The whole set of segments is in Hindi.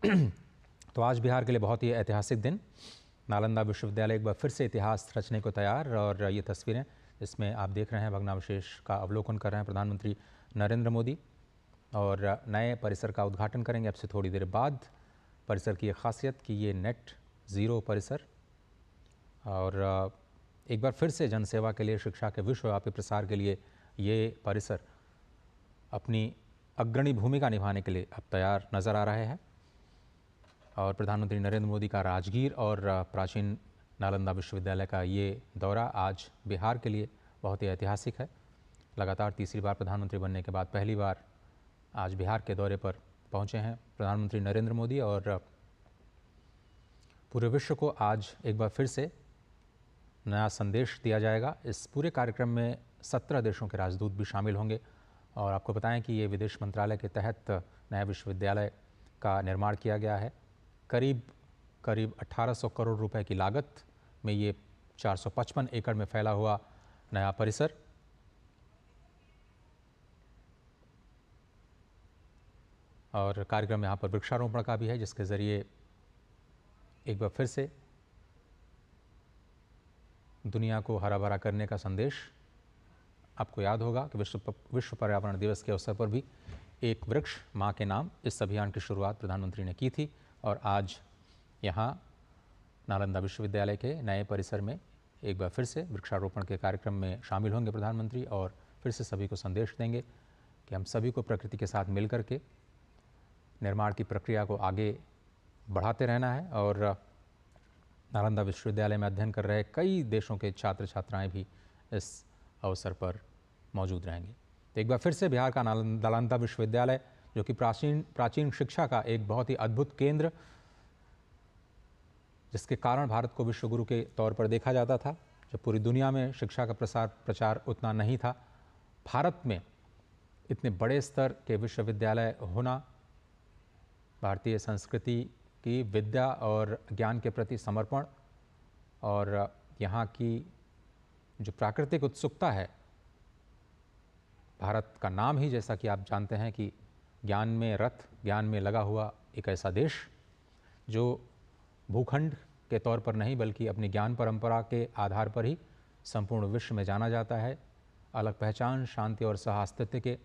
तो आज बिहार के लिए बहुत ही ऐतिहासिक दिन। नालंदा विश्वविद्यालय एक बार फिर से इतिहास रचने को तैयार। और ये तस्वीरें इसमें आप देख रहे हैं, भग्नावशेष का अवलोकन कर रहे हैं प्रधानमंत्री नरेंद्र मोदी और नए परिसर का उद्घाटन करेंगे अब से थोड़ी देर बाद। परिसर की एक खासियत कि ये नेट ज़ीरो परिसर और एक बार फिर से जनसेवा के लिए, शिक्षा के विश्वव्यापी प्रसार के लिए ये परिसर अपनी अग्रणी भूमिका निभाने के लिए अब तैयार नज़र आ रहे हैं। और प्रधानमंत्री नरेंद्र मोदी का राजगीर और प्राचीन नालंदा विश्वविद्यालय का ये दौरा आज बिहार के लिए बहुत ही ऐतिहासिक है। लगातार तीसरी बार प्रधानमंत्री बनने के बाद पहली बार आज बिहार के दौरे पर पहुंचे हैं प्रधानमंत्री नरेंद्र मोदी। और पूरे विश्व को आज एक बार फिर से नया संदेश दिया जाएगा। इस पूरे कार्यक्रम में 17 देशों के राजदूत भी शामिल होंगे। और आपको बताएं कि ये विदेश मंत्रालय के तहत नया विश्वविद्यालय का निर्माण किया गया है। करीब 1800 करोड़ रुपए की लागत में ये 455 एकड़ में फैला हुआ नया परिसर। और कार्यक्रम यहाँ पर वृक्षारोपण का भी है, जिसके ज़रिए एक बार फिर से दुनिया को हरा भरा करने का संदेश। आपको याद होगा कि विश्व पर्यावरण दिवस के अवसर पर भी एक वृक्ष माँ के नाम इस अभियान की शुरुआत प्रधानमंत्री ने की थी। और आज यहाँ नालंदा विश्वविद्यालय के नए परिसर में एक बार फिर से वृक्षारोपण के कार्यक्रम में शामिल होंगे प्रधानमंत्री और फिर से सभी को संदेश देंगे कि हम सभी को प्रकृति के साथ मिलकर के निर्माण की प्रक्रिया को आगे बढ़ाते रहना है। और नालंदा विश्वविद्यालय में अध्ययन कर रहे कई देशों के छात्र छात्राएं भी इस अवसर पर मौजूद रहेंगे। तो एक बार फिर से बिहार का नालंदा विश्वविद्यालय, जो कि प्राचीन शिक्षा का एक बहुत ही अद्भुत केंद्र, जिसके कारण भारत को विश्वगुरु के तौर पर देखा जाता था। जब पूरी दुनिया में शिक्षा का प्रचार उतना नहीं था, भारत में इतने बड़े स्तर के विश्वविद्यालय होना भारतीय संस्कृति की विद्या और ज्ञान के प्रति समर्पण और यहाँ की जो प्राकृतिक उत्सुकता है। भारत का नाम ही, जैसा कि आप जानते हैं, कि ज्ञान में रथ, ज्ञान में लगा हुआ एक ऐसा देश जो भूखंड के तौर पर नहीं बल्कि अपनी ज्ञान परंपरा के आधार पर ही संपूर्ण विश्व में जाना जाता है। अलग पहचान, शांति और सह-अस्तित्व के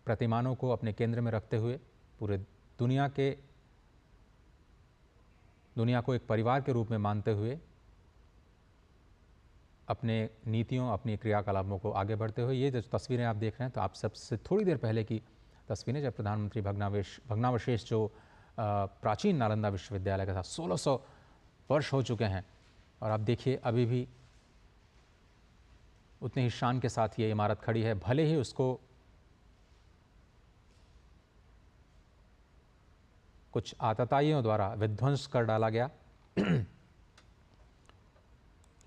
प्रतिमानों को अपने केंद्र में रखते हुए पूरे दुनिया को एक परिवार के रूप में मानते हुए अपने नीतियों, अपनी क्रियाकलापों को आगे बढ़ते हुए ये जो तस्वीरें आप देख रहे हैं, तो आप सबसे थोड़ी देर पहले की तस्वीरें, जब प्रधानमंत्री भग्नावशेष जो प्राचीन नालंदा विश्वविद्यालय का था, 1600 वर्ष हो चुके हैं और आप देखिए अभी भी उतने ही शान के साथ ये इमारत खड़ी है। भले ही उसको कुछ आतताइयों द्वारा विध्वंस कर डाला गया,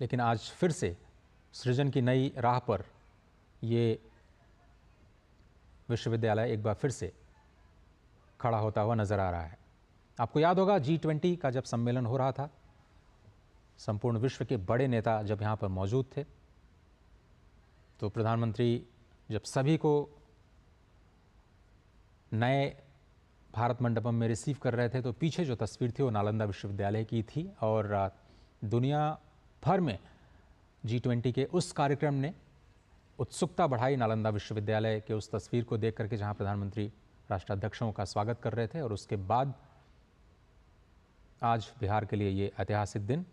लेकिन आज फिर से सृजन की नई राह पर ये विश्वविद्यालय एक बार फिर से खड़ा होता हुआ नजर आ रहा है। आपको याद होगा G20 का जब सम्मेलन हो रहा था, संपूर्ण विश्व के बड़े नेता जब यहाँ पर मौजूद थे, तो प्रधानमंत्री जब सभी को नए भारत मंडपम में रिसीव कर रहे थे, तो पीछे जो तस्वीर थी वो नालंदा विश्वविद्यालय की थी। और दुनिया भर में G20 के उस कार्यक्रम ने उत्सुकता बढ़ाई नालंदा विश्वविद्यालय के उस तस्वीर को देख करके, जहां प्रधानमंत्री राष्ट्राध्यक्षों का स्वागत कर रहे थे। और उसके बाद आज बिहार के लिए ये ऐतिहासिक दिन।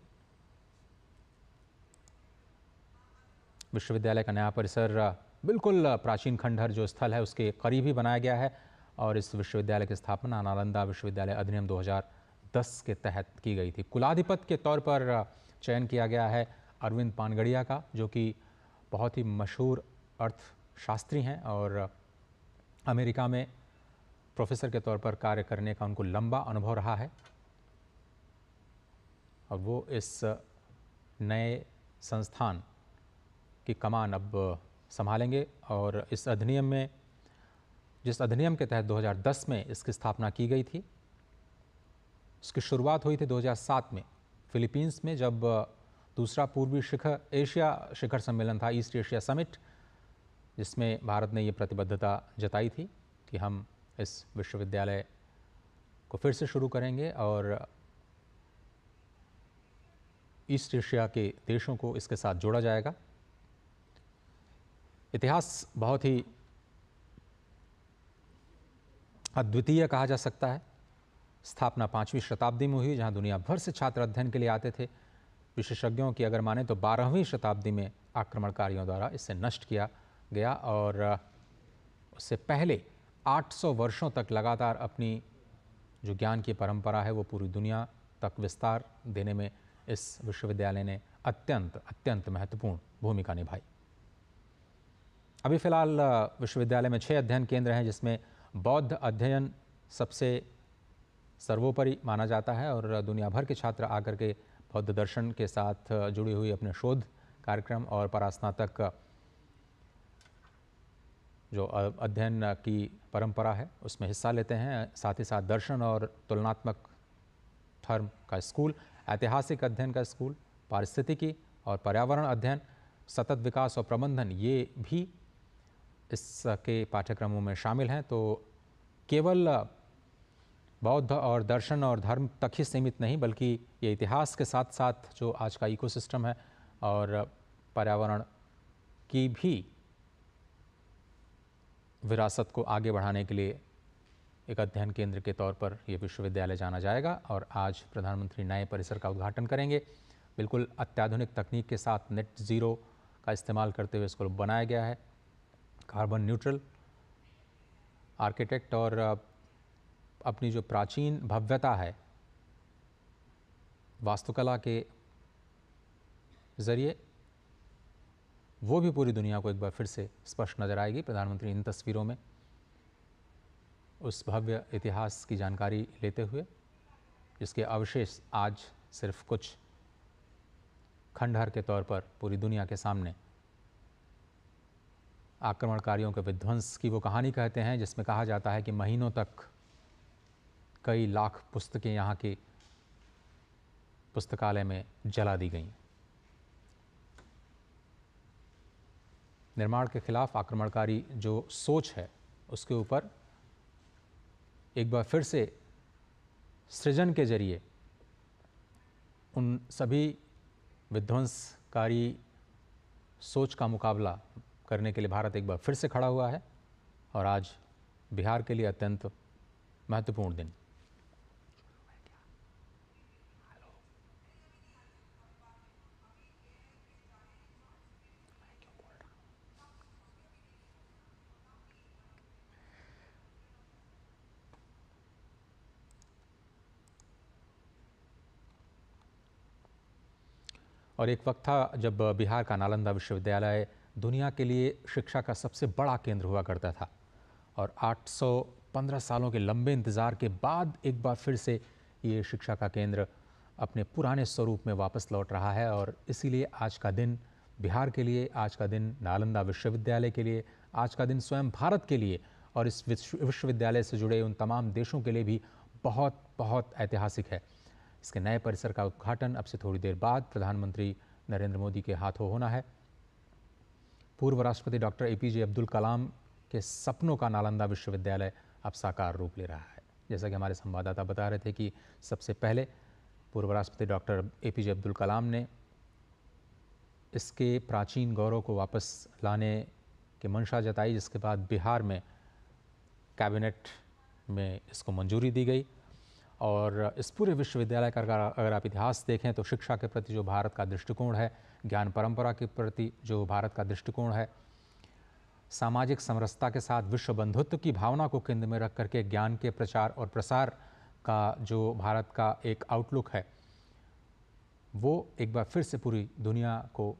विश्वविद्यालय का नया परिसर बिल्कुल प्राचीन खंडहर जो स्थल है उसके करीब ही बनाया गया है। और इस विश्वविद्यालय की स्थापना नालंदा विश्वविद्यालय अधिनियम 2010 के तहत की गई थी। कुलाधिपति के तौर पर चयन किया गया है अरविंद पानगड़िया का, जो कि बहुत ही मशहूर अर्थशास्त्री हैं और अमेरिका में प्रोफेसर के तौर पर कार्य करने का उनको लंबा अनुभव रहा है। और वो इस नए संस्थान की कमान अब संभालेंगे। और इस अधिनियम में, जिस अधिनियम के तहत 2010 में इसकी स्थापना की गई थी, उसकी शुरुआत हुई थी 2007 में फिलीपींस में, जब दूसरा पूर्वी एशिया शिखर सम्मेलन था, ईस्ट एशिया समिट, जिसमें भारत ने ये प्रतिबद्धता जताई थी कि हम इस विश्वविद्यालय को फिर से शुरू करेंगे और ईस्ट एशिया के देशों को इसके साथ जोड़ा जाएगा। इतिहास बहुत ही अद्वितीय कहा जा सकता है। स्थापना 5वीं शताब्दी में हुई, जहां दुनिया भर से छात्र अध्ययन के लिए आते थे। विशेषज्ञों की अगर माने तो 12वीं शताब्दी में आक्रमणकारियों द्वारा इसे नष्ट किया गया और उससे पहले 800 वर्षों तक लगातार अपनी जो ज्ञान की परंपरा है वो पूरी दुनिया तक विस्तार देने में इस विश्वविद्यालय ने अत्यंत महत्वपूर्ण भूमिका निभाई। अभी फिलहाल विश्वविद्यालय में 6 अध्ययन केंद्र हैं, जिसमें बौद्ध अध्ययन सबसे सर्वोपरि माना जाता है और दुनिया भर के छात्र आकर के बौद्ध दर्शन के साथ जुड़ी हुई अपने शोध कार्यक्रम और परास्नातक जो अध्ययन की परंपरा है उसमें हिस्सा लेते हैं। साथ ही साथ दर्शन और तुलनात्मक धर्म का स्कूल, ऐतिहासिक अध्ययन का स्कूल, पारिस्थितिकी और पर्यावरण अध्ययन, सतत विकास और प्रबंधन, ये भी इसके पाठ्यक्रमों में शामिल हैं। तो केवल बौद्ध और दर्शन और धर्म तक ही सीमित नहीं, बल्कि ये इतिहास के साथ साथ जो आज का इकोसिस्टम है और पर्यावरण की भी विरासत को आगे बढ़ाने के लिए एक अध्ययन केंद्र के तौर पर ये विश्वविद्यालय जाना जाएगा। और आज प्रधानमंत्री नए परिसर का उद्घाटन करेंगे। बिल्कुल अत्याधुनिक तकनीक के साथ नेट ज़ीरो का इस्तेमाल करते हुए इसको बनाया गया है। कार्बन न्यूट्रल आर्किटेक्ट और अपनी जो प्राचीन भव्यता है वास्तुकला के ज़रिए, वो भी पूरी दुनिया को एक बार फिर से स्पष्ट नज़र आएगी। प्रधानमंत्री इन तस्वीरों में उस भव्य इतिहास की जानकारी लेते हुए, जिसके अवशेष आज सिर्फ कुछ खंडहर के तौर पर पूरी दुनिया के सामने आक्रमणकारियों के विध्वंस की वो कहानी कहते हैं, जिसमें कहा जाता है कि महीनों तक कई लाख पुस्तकें यहाँ की पुस्तकालय में जला दी गईं। निर्माण के खिलाफ आक्रमणकारी जो सोच है उसके ऊपर एक बार फिर से सृजन के जरिए उन सभी विध्वंसकारी सोच का मुकाबला करने के लिए भारत एक बार फिर से खड़ा हुआ है। और आज बिहार के लिए अत्यंत महत्वपूर्ण दिन। और एक वक्त था जब बिहार का नालंदा विश्वविद्यालय दुनिया के लिए शिक्षा का सबसे बड़ा केंद्र हुआ करता था और 815 सालों के लंबे इंतज़ार के बाद एक बार फिर से ये शिक्षा का केंद्र अपने पुराने स्वरूप में वापस लौट रहा है। और इसीलिए आज का दिन बिहार के लिए, आज का दिन नालंदा विश्वविद्यालय के लिए, आज का दिन स्वयं भारत के लिए और इस विश्वविद्यालय से जुड़े उन तमाम देशों के लिए भी बहुत बहुत ऐतिहासिक है। इसके नए परिसर का उद्घाटन अब से थोड़ी देर बाद प्रधानमंत्री नरेंद्र मोदी के हाथों होना है। पूर्व राष्ट्रपति डॉक्टर APJ अब्दुल कलाम के सपनों का नालंदा विश्वविद्यालय अब साकार रूप ले रहा है। जैसा कि हमारे संवाददाता बता रहे थे कि सबसे पहले पूर्व राष्ट्रपति डॉक्टर APJ अब्दुल कलाम ने इसके प्राचीन गौरव को वापस लाने की मंशा जताई, जिसके बाद बिहार में कैबिनेट में इसको मंजूरी दी गई। और इस पूरे विश्वविद्यालय का अगर आप इतिहास देखें तो शिक्षा के प्रति जो भारत का दृष्टिकोण है, ज्ञान परंपरा के प्रति जो भारत का दृष्टिकोण है, सामाजिक समरसता के साथ विश्व बंधुत्व की भावना को केंद्र में रख करके ज्ञान के प्रचार और प्रसार का जो भारत का एक आउटलुक है, वो एक बार फिर से पूरी दुनिया को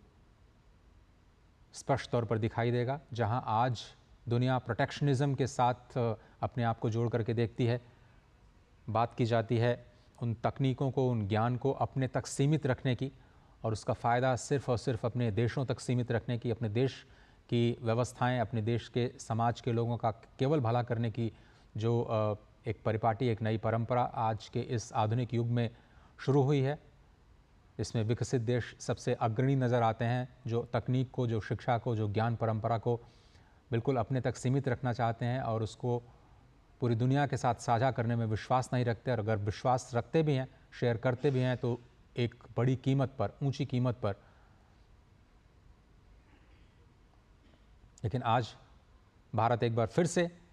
स्पष्ट तौर पर दिखाई देगा। जहां आज दुनिया प्रोटेक्शनिज्म के साथ अपने आप को जोड़ करके देखती है, बात की जाती है उन तकनीकों को, उन ज्ञान को अपने तक सीमित रखने की और उसका फ़ायदा सिर्फ़ और सिर्फ अपने देशों तक सीमित रखने की, अपने देश की व्यवस्थाएं, अपने देश के समाज के लोगों का केवल भला करने की जो एक परिपाटी, एक नई परंपरा आज के इस आधुनिक युग में शुरू हुई है। इसमें विकसित देश सबसे अग्रणी नज़र आते हैं, जो तकनीक को, जो शिक्षा को, जो ज्ञान परंपरा को बिल्कुल अपने तक सीमित रखना चाहते हैं और उसको पूरी दुनिया के साथ साझा करने में विश्वास नहीं रखते, और अगर विश्वास रखते भी हैं, शेयर करते भी हैं, तो एक बड़ी कीमत पर, ऊंची कीमत पर। लेकिन आज भारत एक बार फिर से